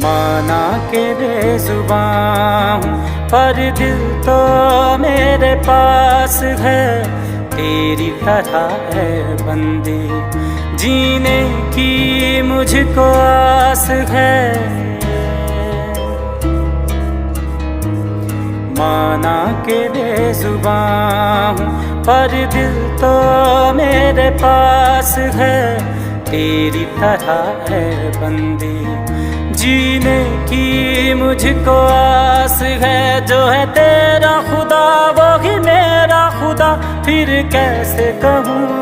माना के बेजुबान हूँ पर दिल तो मेरे पास है, तेरी तरह है बंदी जीने की मुझको आस है। माना के बेजुबान हूँ पर दिल तो मेरे पास है, तेरी तरह है बंदी जीने की मुझको आस है। जो है तेरा खुदा वो ही मेरा खुदा, फिर कैसे कहूँ